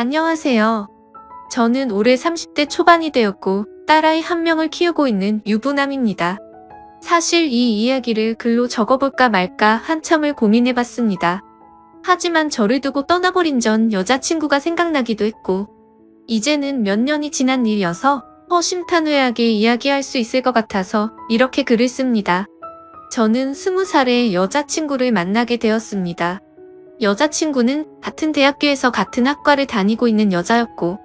안녕하세요. 저는 올해 30대 초반이 되었고 딸아이 한 명을 키우고 있는 유부남입니다. 사실 이 이야기를 글로 적어볼까 말까 한참을 고민해봤습니다. 하지만 저를 두고 떠나버린 전 여자친구가 생각나기도 했고 이제는 몇 년이 지난 일이어서 허심탄회하게 이야기할 수 있을 것 같아서 이렇게 글을 씁니다. 저는 20살에 여자친구를 만나게 되었습니다. 여자친구는 같은 대학교에서 같은 학과를 다니고 있는 여자였고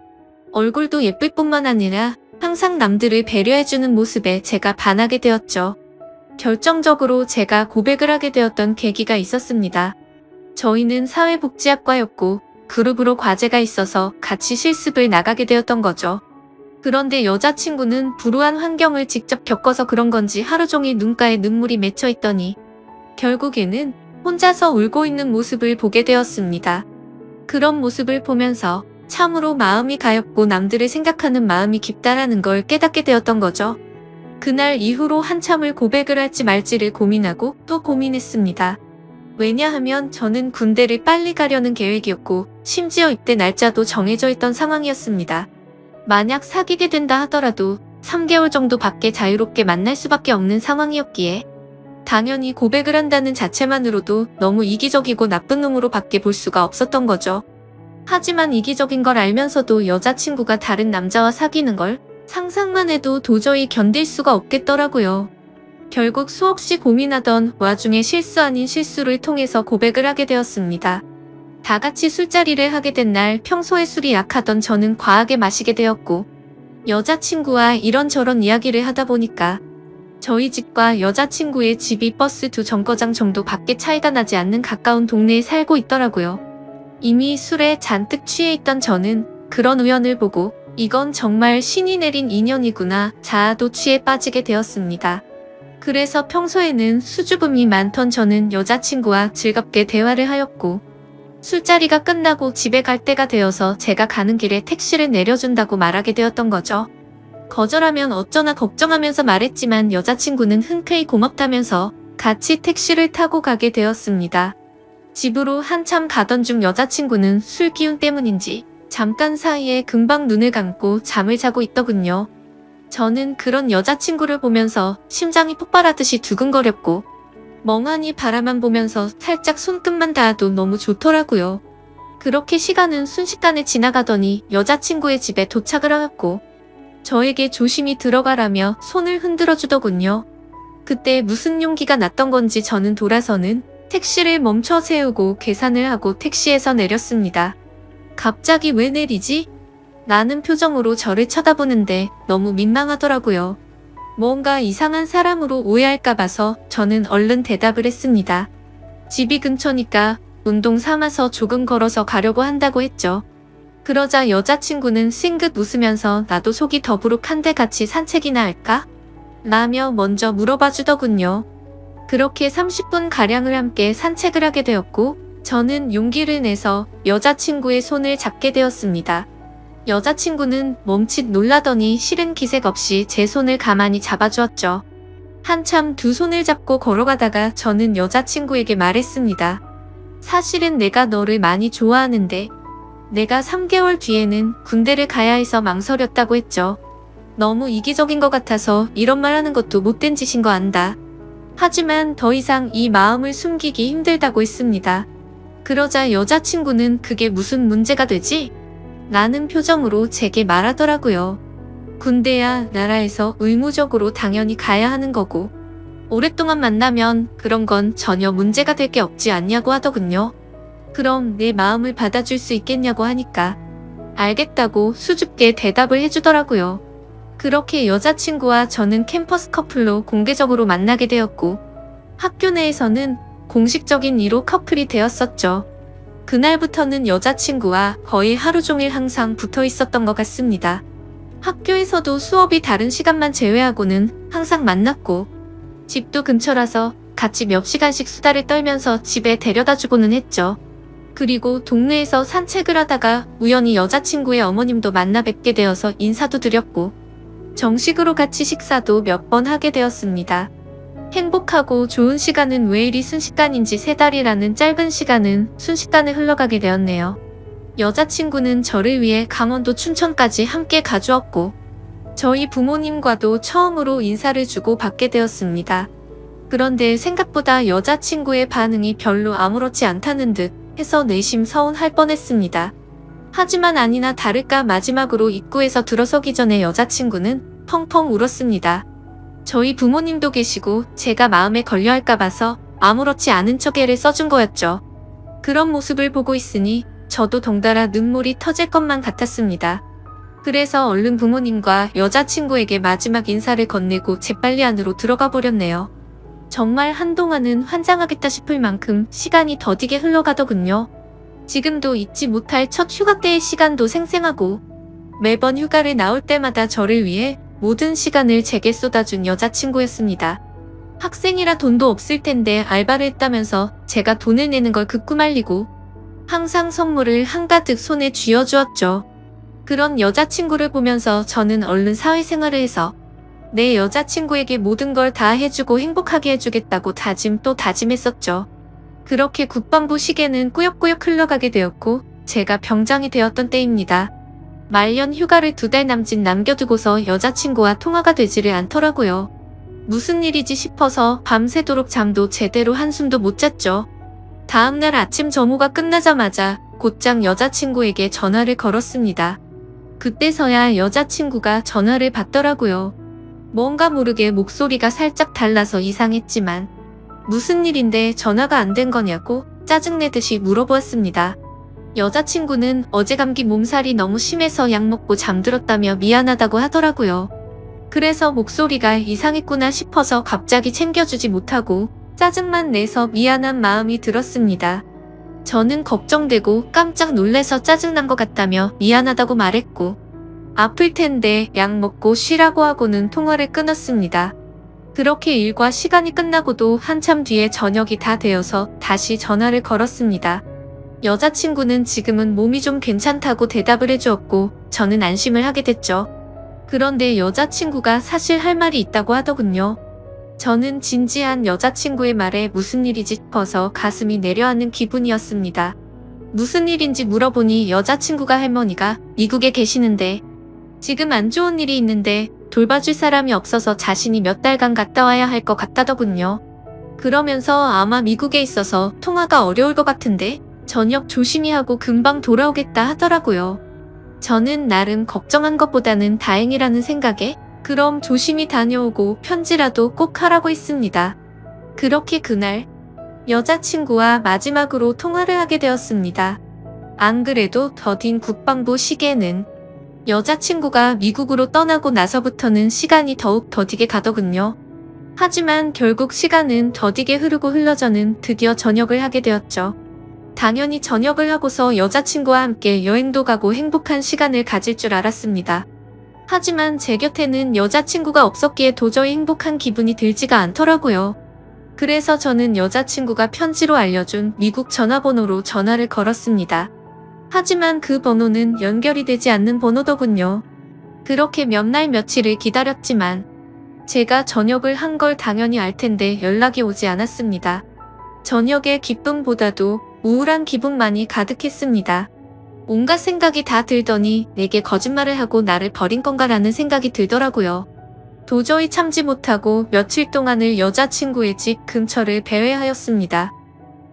얼굴도 예쁠 뿐만 아니라 항상 남들을 배려해주는 모습에 제가 반하게 되었죠. 결정적으로 제가 고백을 하게 되었던 계기가 있었습니다. 저희는 사회복지학과였고 그룹으로 과제가 있어서 같이 실습을 나가게 되었던 거죠. 그런데 여자친구는 불우한 환경을 직접 겪어서 그런 건지 하루 종일 눈가에 눈물이 맺혀 있더니 결국에는 혼자서 울고 있는 모습을 보게 되었습니다. 그런 모습을 보면서 참으로 마음이 가엽고 남들을 생각하는 마음이 깊다라는 걸 깨닫게 되었던 거죠. 그날 이후로 한참을 고백을 할지 말지를 고민하고 또 고민했습니다. 왜냐하면 저는 군대를 빨리 가려는 계획이었고 심지어 입대 날짜도 정해져 있던 상황이었습니다. 만약 사귀게 된다 하더라도 3개월 정도 밖에 자유롭게 만날 수밖에 없는 상황이었기에 당연히 고백을 한다는 자체만으로도 너무 이기적이고 나쁜 놈으로 밖에 볼 수가 없었던 거죠. 하지만 이기적인 걸 알면서도 여자친구가 다른 남자와 사귀는 걸 상상만 해도 도저히 견딜 수가 없겠더라고요. 결국 수없이 고민하던 와중에 실수 아닌 실수를 통해서 고백을 하게 되었습니다. 다 같이 술자리를 하게 된 날 평소에 술이 약하던 저는 과하게 마시게 되었고 여자친구와 이런저런 이야기를 하다 보니까 저희 집과 여자친구의 집이 버스 2정거장 정도 밖에 차이가 나지 않는 가까운 동네에 살고 있더라고요. 이미 술에 잔뜩 취해 있던 저는 그런 우연을 보고 이건 정말 신이 내린 인연이구나 자아도 취해 빠지게 되었습니다. 그래서 평소에는 수줍음이 많던 저는 여자친구와 즐겁게 대화를 하였고 술자리가 끝나고 집에 갈 때가 되어서 제가 가는 길에 택시를 내려준다고 말하게 되었던 거죠. 거절하면 어쩌나 걱정하면서 말했지만 여자친구는 흔쾌히 고맙다면서 같이 택시를 타고 가게 되었습니다. 집으로 한참 가던 중 여자친구는 술 기운 때문인지 잠깐 사이에 금방 눈을 감고 잠을 자고 있더군요. 저는 그런 여자친구를 보면서 심장이 폭발하듯이 두근거렸고 멍하니 바라만 보면서 살짝 손끝만 닿아도 너무 좋더라고요. 그렇게 시간은 순식간에 지나가더니 여자친구의 집에 도착을 하였고 저에게 조심히 들어가라며 손을 흔들어 주더군요. 그때 무슨 용기가 났던 건지 저는 돌아서는 택시를 멈춰 세우고 계산을 하고 택시에서 내렸습니다. 갑자기 왜 내리지? 라는 표정으로 저를 쳐다보는데 너무 민망하더라고요. 뭔가 이상한 사람으로 오해할까 봐서 저는 얼른 대답을 했습니다. 집이 근처니까 운동 삼아서 조금 걸어서 가려고 한다고 했죠. 그러자 여자친구는 싱긋 웃으면서 나도 속이 더부룩한데 같이 산책이나 할까? 라며 먼저 물어봐 주더군요. 그렇게 30분가량을 함께 산책을 하게 되었고 저는 용기를 내서 여자친구의 손을 잡게 되었습니다. 여자친구는 멈칫 놀라더니 싫은 기색 없이 제 손을 가만히 잡아주었죠. 한참 두 손을 잡고 걸어가다가 저는 여자친구에게 말했습니다. 사실은 내가 너를 많이 좋아하는데 내가 3개월 뒤에는 군대를 가야 해서 망설였다고 했죠. 너무 이기적인 것 같아서 이런 말 하는 것도 못된 짓인 거 안다. 하지만 더 이상 이 마음을 숨기기 힘들다고 했습니다. 그러자 여자친구는 그게 무슨 문제가 되지? 라는 표정으로 제게 말하더라고요. 군대야 나라에서 의무적으로 당연히 가야 하는 거고 오랫동안 만나면 그런 건 전혀 문제가 될 게 없지 않냐고 하더군요. 그럼 내 마음을 받아줄 수 있겠냐고 하니까 알겠다고 수줍게 대답을 해주더라고요. 그렇게 여자친구와 저는 캠퍼스 커플로 공개적으로 만나게 되었고 학교 내에서는 공식적인 1호 커플이 되었었죠. 그날부터는 여자친구와 거의 하루 종일 항상 붙어 있었던 것 같습니다. 학교에서도 수업이 다른 시간만 제외하고는 항상 만났고 집도 근처라서 같이 몇 시간씩 수다를 떨면서 집에 데려다주고는 했죠. 그리고 동네에서 산책을 하다가 우연히 여자친구의 어머님도 만나 뵙게 되어서 인사도 드렸고 정식으로 같이 식사도 몇 번 하게 되었습니다. 행복하고 좋은 시간은 왜 이리 순식간인지 3달이라는 짧은 시간은 순식간에 흘러가게 되었네요. 여자친구는 저를 위해 강원도 춘천까지 함께 가주었고 저희 부모님과도 처음으로 인사를 주고 받게 되었습니다. 그런데 생각보다 여자친구의 반응이 별로 아무렇지 않다는 듯 해서 내심 서운할 뻔했습니다. 하지만 아니나 다를까 마지막으로 입구에서 들어서기 전에 여자친구는 펑펑 울었습니다. 저희 부모님도 계시고 제가 마음에 걸려할까 봐서 아무렇지 않은 척 애를 써준 거였죠. 그런 모습을 보고 있으니 저도 덩달아 눈물이 터질 것만 같았습니다. 그래서 얼른 부모님과 여자친구에게 마지막 인사를 건네고 재빨리 안으로 들어가 버렸네요. 정말 한동안은 환장하겠다 싶을 만큼 시간이 더디게 흘러가더군요. 지금도 잊지 못할 첫 휴가 때의 시간도 생생하고 매번 휴가를 나올 때마다 저를 위해 모든 시간을 제게 쏟아준 여자친구였습니다. 학생이라 돈도 없을 텐데 알바를 했다면서 제가 돈을 내는 걸 극구 말리고 항상 선물을 한가득 손에 쥐어주었죠. 그런 여자친구를 보면서 저는 얼른 사회생활을 해서 내 여자친구에게 모든 걸 다 해주고 행복하게 해주겠다고 다짐 또 다짐했었죠. 그렇게 국방부 시계는 꾸역꾸역 흘러가게 되었고 제가 병장이 되었던 때입니다. 말년 휴가를 2달 남짓 남겨두고서 여자친구와 통화가 되지를 않더라고요. 무슨 일이지 싶어서 밤새도록 잠도 제대로 한숨도 못 잤죠. 다음날 아침 점호가 끝나자마자 곧장 여자친구에게 전화를 걸었습니다. 그때서야 여자친구가 전화를 받더라고요. 뭔가 모르게 목소리가 살짝 달라서 이상했지만 무슨 일인데 전화가 안 된 거냐고 짜증내듯이 물어보았습니다. 여자친구는 어제 감기 몸살이 너무 심해서 약 먹고 잠들었다며 미안하다고 하더라고요. 그래서 목소리가 이상했구나 싶어서 갑자기 챙겨주지 못하고 짜증만 내서 미안한 마음이 들었습니다. 저는 걱정되고 깜짝 놀래서 짜증난 것 같다며 미안하다고 말했고 아플 텐데 약 먹고 쉬라고 하고는 통화를 끊었습니다. 그렇게 일과 시간이 끝나고도 한참 뒤에 저녁이 다 되어서 다시 전화를 걸었습니다. 여자친구는 지금은 몸이 좀 괜찮다고 대답을 해주었고 저는 안심을 하게 됐죠. 그런데 여자친구가 사실 할 말이 있다고 하더군요. 저는 진지한 여자친구의 말에 무슨 일이지 싶어서 가슴이 내려앉는 기분이었습니다. 무슨 일인지 물어보니 여자친구가 할머니가 미국에 계시는데 지금 안 좋은 일이 있는데 돌봐줄 사람이 없어서 자신이 몇 달간 갔다 와야 할 것 같다더군요. 그러면서 아마 미국에 있어서 통화가 어려울 것 같은데 저녁 조심히 하고 금방 돌아오겠다 하더라고요. 저는 나름 걱정한 것보다는 다행이라는 생각에 그럼 조심히 다녀오고 편지라도 꼭 하라고 했습니다. 그렇게 그날 여자친구와 마지막으로 통화를 하게 되었습니다. 안 그래도 더딘 국방부 시계는 여자친구가 미국으로 떠나고 나서부터는 시간이 더욱 더디게 가더군요. 하지만 결국 시간은 더디게 흐르고 흘러저는 드디어 저녁을 하게 되었죠. 당연히 저녁을 하고서 여자친구와 함께 여행도 가고 행복한 시간을 가질 줄 알았습니다. 하지만 제 곁에는 여자친구가 없었기에 도저히 행복한 기분이 들지가 않더라고요. 그래서 저는 여자친구가 편지로 알려준 미국 전화번호로 전화를 걸었습니다. 하지만 그 번호는 연결이 되지 않는 번호더군요. 그렇게 몇 날 며칠을 기다렸지만 제가 저녁을 한 걸 당연히 알 텐데 연락이 오지 않았습니다. 저녁의 기쁨보다도 우울한 기분만이 가득했습니다. 온갖 생각이 다 들더니 내게 거짓말을 하고 나를 버린 건가라는 생각이 들더라고요. 도저히 참지 못하고 며칠 동안을 여자친구의 집 근처를 배회하였습니다.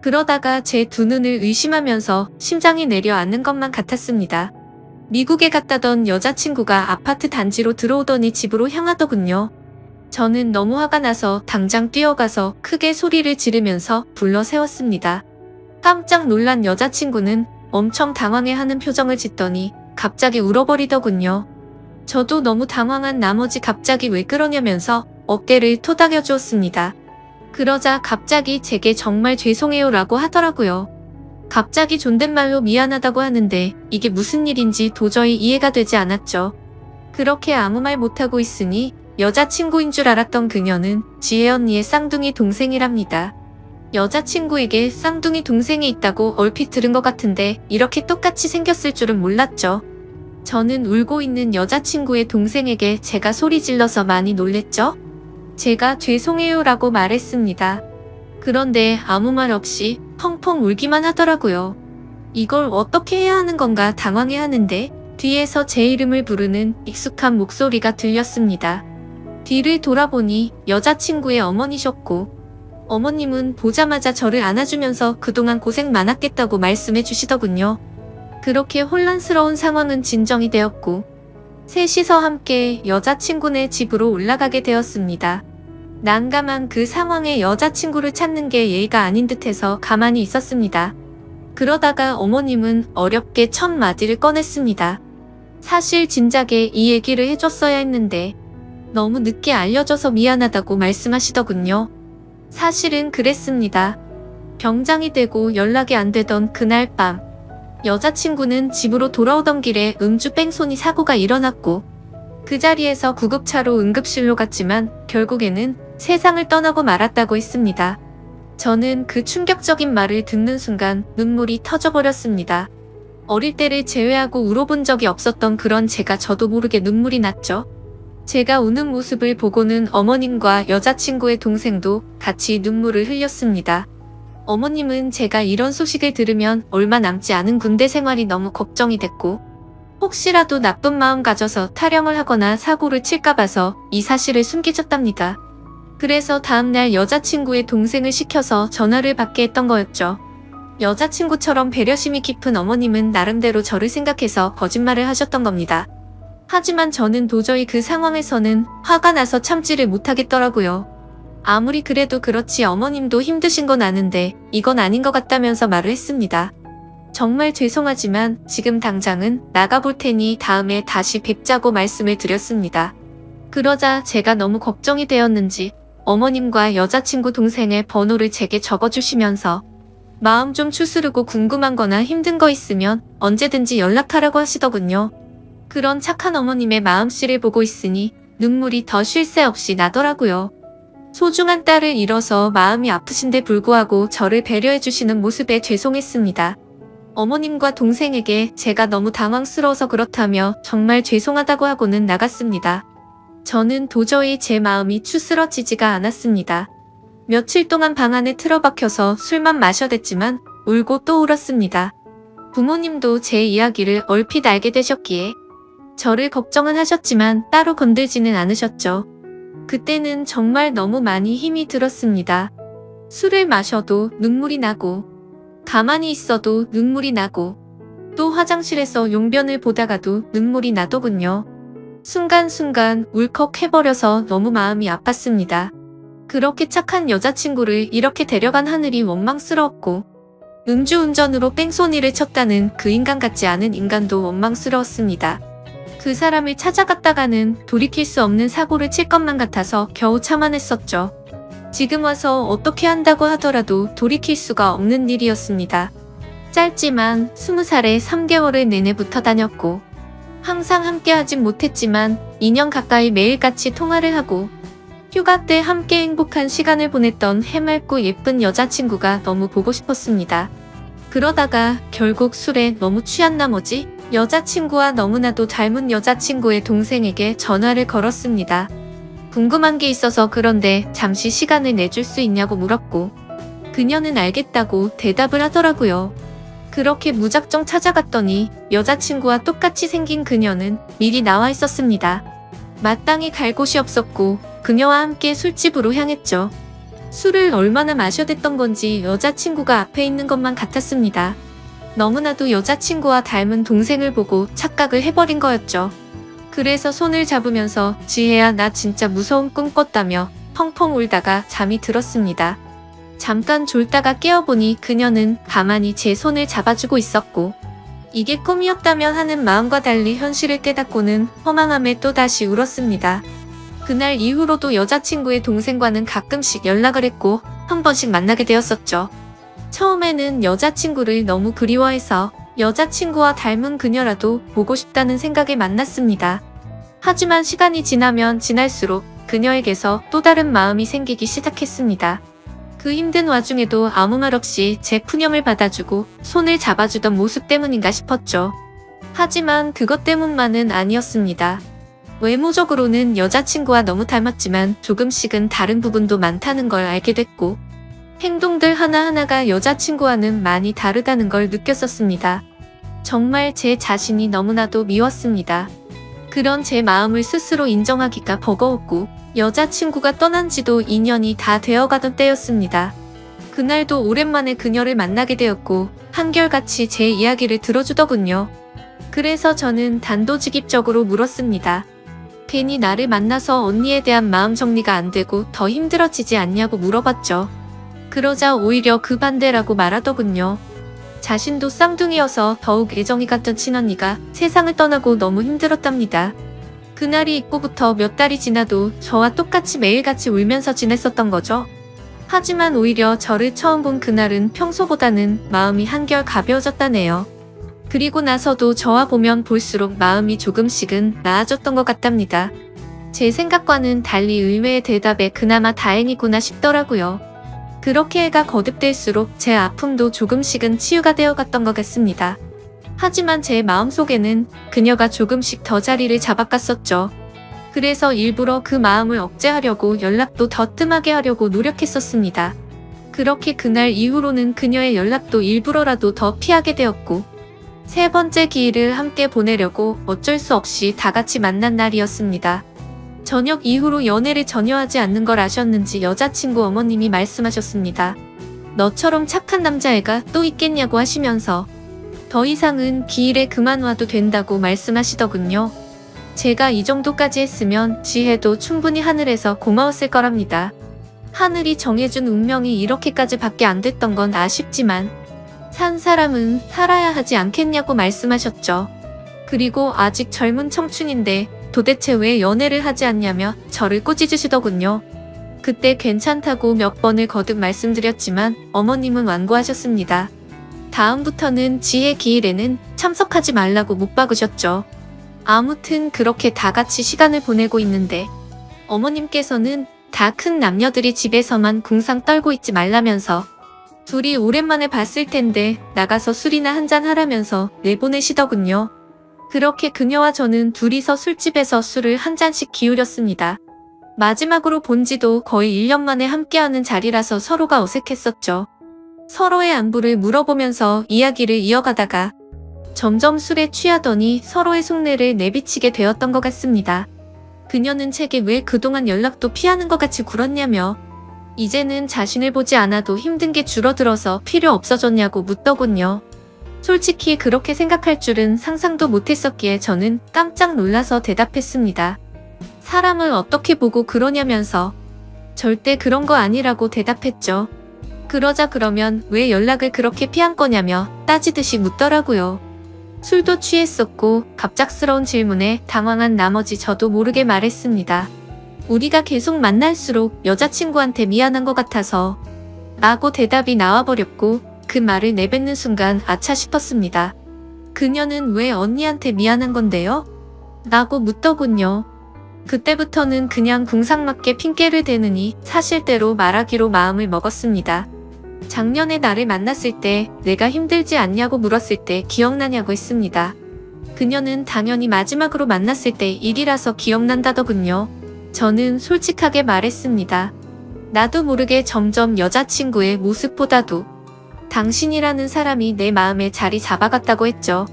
그러다가 제 두 눈을 의심하면서 심장이 내려앉는 것만 같았습니다. 미국에 갔다던 여자친구가 아파트 단지로 들어오더니 집으로 향하더군요. 저는 너무 화가 나서 당장 뛰어가서 크게 소리를 지르면서 불러 세웠습니다. 깜짝 놀란 여자친구는 엄청 당황해하는 표정을 짓더니 갑자기 울어버리더군요. 저도 너무 당황한 나머지 갑자기 왜 그러냐면서 어깨를 토닥여 주었습니다. 그러자 갑자기 제게 정말 죄송해요 라고 하더라고요. 갑자기 존댓말로 미안하다고 하는데 이게 무슨 일인지 도저히 이해가 되지 않았죠. 그렇게 아무 말 못하고 있으니 여자친구인 줄 알았던 그녀는 지혜 언니의 쌍둥이 동생이랍니다. 여자친구에게 쌍둥이 동생이 있다고 얼핏 들은 것 같은데 이렇게 똑같이 생겼을 줄은 몰랐죠. 저는 울고 있는 여자친구의 동생에게 제가 소리 질러서 많이 놀랬죠. 제가 죄송해요 라고 말했습니다. 그런데 아무 말 없이 펑펑 울기만 하더라고요. 이걸 어떻게 해야 하는 건가 당황해 하는데 뒤에서 제 이름을 부르는 익숙한 목소리가 들렸습니다. 뒤를 돌아보니 여자친구의 어머니셨고 어머님은 보자마자 저를 안아주면서 그동안 고생 많았겠다고 말씀해 주시더군요. 그렇게 혼란스러운 상황은 진정이 되었고 셋이서 함께 여자친구네 집으로 올라가게 되었습니다. 난감한 그 상황에 여자친구를 찾는 게 예의가 아닌 듯해서 가만히 있었습니다. 그러다가 어머님은 어렵게 첫 마디를 꺼냈습니다. 사실 진작에 이 얘기를 해줬어야 했는데 너무 늦게 알려줘서 미안하다고 말씀하시더군요. 사실은 그랬습니다. 병장이 되고 연락이 안 되던 그날 밤 여자친구는 집으로 돌아오던 길에 음주 뺑소니 사고가 일어났고 그 자리에서 구급차로 응급실로 갔지만 결국에는 세상을 떠나고 말았다고 했습니다. 저는 그 충격적인 말을 듣는 순간 눈물이 터져버렸습니다. 어릴 때를 제외하고 울어본 적이 없었던 그런 제가 저도 모르게 눈물이 났죠. 제가 우는 모습을 보고는 어머님과 여자친구의 동생도 같이 눈물을 흘렸습니다. 어머님은 제가 이런 소식을 들으면 얼마 남지 않은 군대 생활이 너무 걱정이 됐고 혹시라도 나쁜 마음 가져서 타령을 하거나 사고를 칠까 봐서 이 사실을 숨기셨답니다. 그래서 다음날 여자친구의 동생을 시켜서 전화를 받게 했던 거였죠. 여자친구처럼 배려심이 깊은 어머님은 나름대로 저를 생각해서 거짓말을 하셨던 겁니다. 하지만 저는 도저히 그 상황에서는 화가 나서 참지를 못하겠더라고요. 아무리 그래도 그렇지 어머님도 힘드신 건 아는데 이건 아닌 것 같다면서 말을 했습니다. 정말 죄송하지만 지금 당장은 나가볼 테니 다음에 다시 뵙자고 말씀을 드렸습니다. 그러자 제가 너무 걱정이 되었는지 어머님과 여자친구 동생의 번호를 제게 적어주시면서 마음 좀 추스르고 궁금한 거나 힘든 거 있으면 언제든지 연락하라고 하시더군요. 그런 착한 어머님의 마음씨를 보고 있으니 눈물이 더 쉴 새 없이 나더라고요. 소중한 딸을 잃어서 마음이 아프신데 불구하고 저를 배려해주시는 모습에 죄송했습니다. 어머님과 동생에게 제가 너무 당황스러워서 그렇다며 정말 죄송하다고 하고는 나갔습니다. 저는 도저히 제 마음이 추스러지지가 않았습니다. 며칠 동안 방 안에 틀어박혀서 술만 마셔댔지만 울고 또 울었습니다. 부모님도 제 이야기를 얼핏 알게 되셨기에 저를 걱정은 하셨지만 따로 건들지는 않으셨죠. 그때는 정말 너무 많이 힘이 들었습니다. 술을 마셔도 눈물이 나고 가만히 있어도 눈물이 나고 또 화장실에서 용변을 보다가도 눈물이 나더군요. 순간순간 울컥해버려서 너무 마음이 아팠습니다. 그렇게 착한 여자친구를 이렇게 데려간 하늘이 원망스러웠고 음주운전으로 뺑소니를 쳤다는 그 인간 같지 않은 인간도 원망스러웠습니다. 그 사람을 찾아갔다가는 돌이킬 수 없는 사고를 칠 것만 같아서 겨우 참아냈었죠. 지금 와서 어떻게 한다고 하더라도 돌이킬 수가 없는 일이었습니다. 짧지만 20살에 3개월을 내내 붙어 다녔고 항상 함께하진 못했지만 2년 가까이 매일같이 통화를 하고 휴가 때 함께 행복한 시간을 보냈던 해맑고 예쁜 여자친구가 너무 보고 싶었습니다. 그러다가 결국 술에 너무 취한 나머지 여자친구와 너무나도 닮은 여자친구의 동생에게 전화를 걸었습니다. 궁금한 게 있어서 그런데 잠시 시간을 내줄 수 있냐고 물었고 그녀는 알겠다고 대답을 하더라고요. 그렇게 무작정 찾아갔더니 여자친구와 똑같이 생긴 그녀는 미리 나와 있었습니다. 마땅히 갈 곳이 없었고 그녀와 함께 술집으로 향했죠. 술을 얼마나 마셔댔던 건지 여자친구가 앞에 있는 것만 같았습니다. 너무나도 여자친구와 닮은 동생을 보고 착각을 해버린 거였죠. 그래서 손을 잡으면서 지혜야 나 진짜 무서운 꿈 꿨다며 펑펑 울다가 잠이 들었습니다. 잠깐 졸다가 깨어보니 그녀는 가만히 제 손을 잡아주고 있었고 이게 꿈이었다면 하는 마음과 달리 현실을 깨닫고는 허망함에 또다시 울었습니다. 그날 이후로도 여자친구의 동생과는 가끔씩 연락을 했고 한 번씩 만나게 되었었죠. 처음에는 여자친구를 너무 그리워해서 여자친구와 닮은 그녀라도 보고 싶다는 생각에 만났습니다. 하지만 시간이 지나면 지날수록 그녀에게서 또 다른 마음이 생기기 시작했습니다. 그 힘든 와중에도 아무 말 없이 제 푸념을 받아주고 손을 잡아주던 모습 때문인가 싶었죠. 하지만 그것 때문만은 아니었습니다. 외모적으로는 여자친구와 너무 닮았지만 조금씩은 다른 부분도 많다는 걸 알게 됐고 행동들 하나하나가 여자친구와는 많이 다르다는 걸 느꼈었습니다. 정말 제 자신이 너무나도 미웠습니다. 그런 제 마음을 스스로 인정하기가 버거웠고 여자친구가 떠난 지도 2년이 다 되어가던 때였습니다. 그날도 오랜만에 그녀를 만나게 되었고 한결같이 제 이야기를 들어주더군요. 그래서 저는 단도직입적으로 물었습니다. 괜히 나를 만나서 언니에 대한 마음 정리가 안 되고 더 힘들어지지 않냐고 물어봤죠. 그러자 오히려 그 반대라고 말하더군요. 자신도 쌍둥이여서 더욱 애정이 갔던 친언니가 세상을 떠나고 너무 힘들었답니다. 그날이 있고부터 몇 달이 지나도 저와 똑같이 매일같이 울면서 지냈었던 거죠. 하지만 오히려 저를 처음 본 그날은 평소보다는 마음이 한결 가벼워졌다네요. 그리고 나서도 저와 보면 볼수록 마음이 조금씩은 나아졌던 것 같답니다. 제 생각과는 달리 의외의 대답에 그나마 다행이구나 싶더라고요. 그렇게 해가 거듭될수록 제 아픔도 조금씩은 치유가 되어갔던 것 같습니다. 하지만 제 마음속에는 그녀가 조금씩 더 자리를 잡아갔었죠. 그래서 일부러 그 마음을 억제하려고 연락도 더 뜸하게 하려고 노력했었습니다. 그렇게 그날 이후로는 그녀의 연락도 일부러라도 더 피하게 되었고 세 번째 기일을 함께 보내려고 어쩔 수 없이 다 같이 만난 날이었습니다. 저녁 이후로 연애를 전혀 하지 않는 걸 아셨는지 여자친구 어머님이 말씀하셨습니다. 너처럼 착한 남자애가 또 있겠냐고 하시면서 더 이상은 기일에 그만 와도 된다고 말씀하시더군요. 제가 이 정도까지 했으면 지혜도 충분히 하늘에서 고마웠을 거랍니다. 하늘이 정해준 운명이 이렇게까지 밖에 안 됐던 건 아쉽지만 산 사람은 살아야 하지 않겠냐고 말씀하셨죠. 그리고 아직 젊은 청춘인데 도대체 왜 연애를 하지 않냐며 저를 꾸짖으시더군요. 그때 괜찮다고 몇 번을 거듭 말씀드렸지만 어머님은 완고하셨습니다. 다음부터는 지혜 기일에는 참석하지 말라고 못 박으셨죠. 아무튼 그렇게 다 같이 시간을 보내고 있는데 어머님께서는 다 큰 남녀들이 집에서만 궁상 떨고 있지 말라면서 둘이 오랜만에 봤을 텐데 나가서 술이나 한잔 하라면서 내보내시더군요. 그렇게 그녀와 저는 둘이서 술집에서 술을 한 잔씩 기울였습니다. 마지막으로 본 지도 거의 1년 만에 함께하는 자리라서 서로가 어색했었죠. 서로의 안부를 물어보면서 이야기를 이어가다가 점점 술에 취하더니 서로의 속내를 내비치게 되었던 것 같습니다. 그녀는 제게 왜 그동안 연락도 피하는 것 같이 굴었냐며 이제는 자신을 보지 않아도 힘든 게 줄어들어서 필요 없어졌냐고 묻더군요. 솔직히 그렇게 생각할 줄은 상상도 못했었기에 저는 깜짝 놀라서 대답했습니다. 사람을 어떻게 보고 그러냐면서 절대 그런 거 아니라고 대답했죠. 그러자 그러면 왜 연락을 그렇게 피한 거냐며 따지듯이 묻더라고요. 술도 취했었고 갑작스러운 질문에 당황한 나머지 저도 모르게 말했습니다. 우리가 계속 만날수록 여자친구한테 미안한 것 같아서 라고 대답이 나와버렸고 그 말을 내뱉는 순간 아차 싶었습니다. 그녀는 왜 언니한테 미안한 건데요? 라고 묻더군요. 그때부터는 그냥 궁상맞게 핑계를 대느니 사실대로 말하기로 마음을 먹었습니다. 작년에 나를 만났을 때 내가 힘들지 않냐고 물었을 때 기억나냐고 했습니다. 그녀는 당연히 마지막으로 만났을 때 일이라서 기억난다더군요. 저는 솔직하게 말했습니다. 나도 모르게 점점 여자친구의 모습보다도 당신이라는 사람이 내 마음에 자리 잡아갔다고 했죠.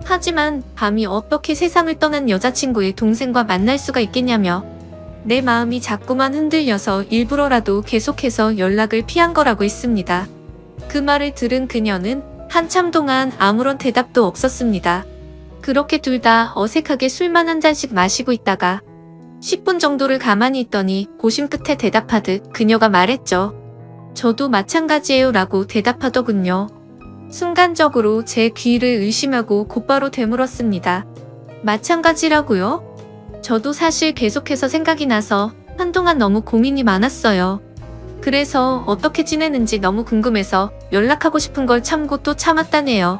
하지만 감히 어떻게 세상을 떠난 여자친구의 동생과 만날 수가 있겠냐며 내 마음이 자꾸만 흔들려서 일부러라도 계속해서 연락을 피한 거라고 했습니다. 그 말을 들은 그녀는 한참 동안 아무런 대답도 없었습니다. 그렇게 둘 다 어색하게 술만 한 잔씩 마시고 있다가 10분 정도를 가만히 있더니 고심 끝에 대답하듯 그녀가 말했죠. 저도 마찬가지예요 라고 대답하더군요. 순간적으로 제 귀를 의심하고 곧바로 되물었습니다. 마찬가지라고요? 저도 사실 계속해서 생각이 나서 한동안 너무 고민이 많았어요. 그래서 어떻게 지내는지 너무 궁금해서 연락하고 싶은 걸 참고 또 참았다네요.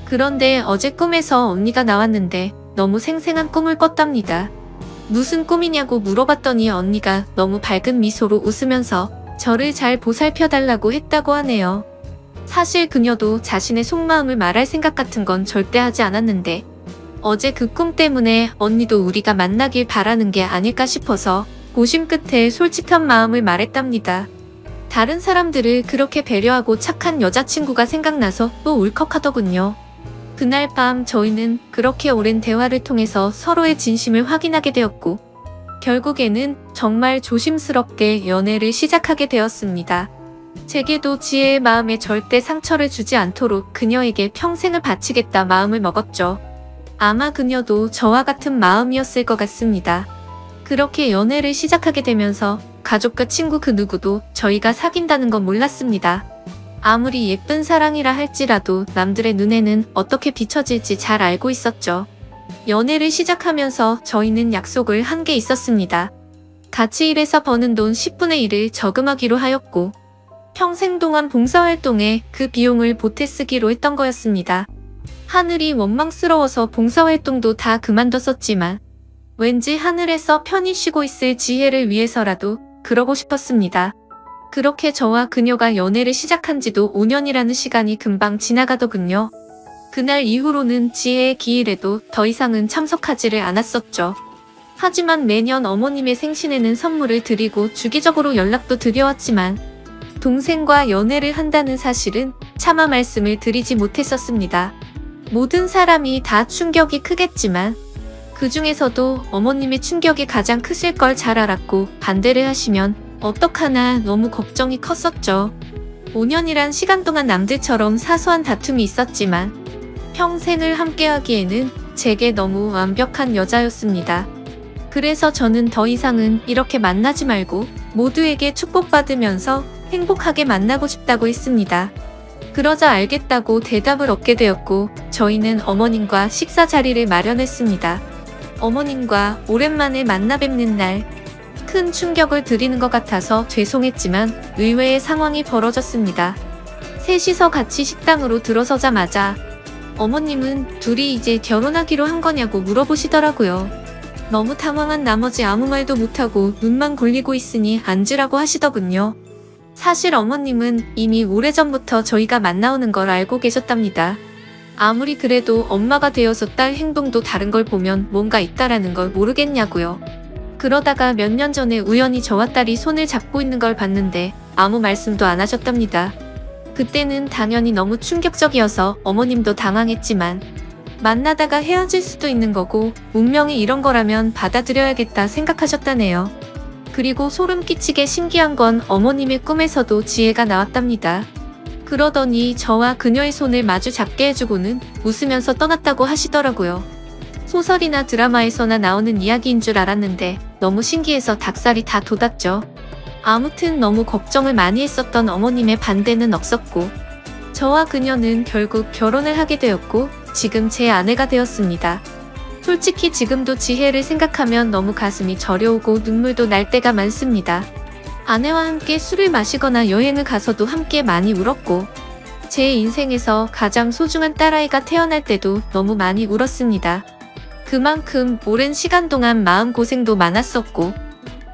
그런데 어제 꿈에서 언니가 나왔는데 너무 생생한 꿈을 꿨답니다. 무슨 꿈이냐고 물어봤더니 언니가 너무 밝은 미소로 웃으면서 저를 잘 보살펴달라고 했다고 하네요. 사실 그녀도 자신의 속마음을 말할 생각 같은 건 절대 하지 않았는데 어제 그 꿈 때문에 언니도 우리가 만나길 바라는 게 아닐까 싶어서 고심 끝에 솔직한 마음을 말했답니다. 다른 사람들을 그렇게 배려하고 착한 여자친구가 생각나서 또 울컥하더군요. 그날 밤 저희는 그렇게 오랜 대화를 통해서 서로의 진심을 확인하게 되었고, 결국에는 정말 조심스럽게 연애를 시작하게 되었습니다. 제게도 지혜의 마음에 절대 상처를 주지 않도록 그녀에게 평생을 바치겠다 마음을 먹었죠. 아마 그녀도 저와 같은 마음이었을 것 같습니다. 그렇게 연애를 시작하게 되면서 가족과 친구 그 누구도 저희가 사귄다는 건 몰랐습니다. 아무리 예쁜 사랑이라 할지라도 남들의 눈에는 어떻게 비춰질지 잘 알고 있었죠. 연애를 시작하면서 저희는 약속을 한 게 있었습니다. 같이 일해서 버는 돈 10분의 1을 저금하기로 하였고, 평생 동안 봉사활동에 그 비용을 보태 쓰기로 했던 거였습니다. 하늘이 원망스러워서 봉사활동도 다 그만뒀었지만 왠지 하늘에서 편히 쉬고 있을 지혜를 위해서라도 그러고 싶었습니다. 그렇게 저와 그녀가 연애를 시작한 지도 5년이라는 시간이 금방 지나가더군요. 그날 이후로는 지혜의 기일에도 더 이상은 참석하지를 않았었죠. 하지만 매년 어머님의 생신에는 선물을 드리고 주기적으로 연락도 드려왔지만 동생과 연애를 한다는 사실은 차마 말씀을 드리지 못했었습니다. 모든 사람이 다 충격이 크겠지만 그 중에서도 어머님의 충격이 가장 크실 걸 잘 알았고, 반대를 하시면 어떡하나 너무 걱정이 컸었죠. 5년이란 시간 동안 남들처럼 사소한 다툼이 있었지만 평생을 함께하기에는 제게 너무 완벽한 여자였습니다. 그래서 저는 더 이상은 이렇게 만나지 말고 모두에게 축복받으면서 행복하게 만나고 싶다고 했습니다. 그러자 알겠다고 대답을 얻게 되었고, 저희는 어머님과 식사 자리를 마련했습니다. 어머님과 오랜만에 만나 뵙는 날, 큰 충격을 드리는 것 같아서 죄송했지만 의외의 상황이 벌어졌습니다. 셋이서 같이 식당으로 들어서자마자 어머님은 둘이 이제 결혼하기로 한 거냐고 물어보시더라고요. 너무 당황한 나머지 아무 말도 못하고 눈만 굴리고 있으니 앉으라고 하시더군요. 사실 어머님은 이미 오래전부터 저희가 만나오는 걸 알고 계셨답니다. 아무리 그래도 엄마가 되어서 딸 행동도 다른 걸 보면 뭔가 있다라는 걸 모르겠냐고요. 그러다가 몇 년 전에 우연히 저와 딸이 손을 잡고 있는 걸 봤는데 아무 말씀도 안 하셨답니다. 그때는 당연히 너무 충격적이어서 어머님도 당황했지만 만나다가 헤어질 수도 있는 거고 운명이 이런 거라면 받아들여야겠다 생각하셨다네요. 그리고 소름 끼치게 신기한 건 어머님의 꿈에서도 지혜가 나왔답니다. 그러더니 저와 그녀의 손을 마주 잡게 해주고는 웃으면서 떠났다고 하시더라고요. 소설이나 드라마에서나 나오는 이야기인 줄 알았는데 너무 신기해서 닭살이 다 돋았죠. 아무튼 너무 걱정을 많이 했었던 어머님의 반대는 없었고, 저와 그녀는 결국 결혼을 하게 되었고 지금 제 아내가 되었습니다. 솔직히 지금도 지혜를 생각하면 너무 가슴이 저려오고 눈물도 날 때가 많습니다. 아내와 함께 술을 마시거나 여행을 가서도 함께 많이 울었고, 제 인생에서 가장 소중한 딸아이가 태어날 때도 너무 많이 울었습니다. 그만큼 오랜 시간 동안 마음고생도 많았었고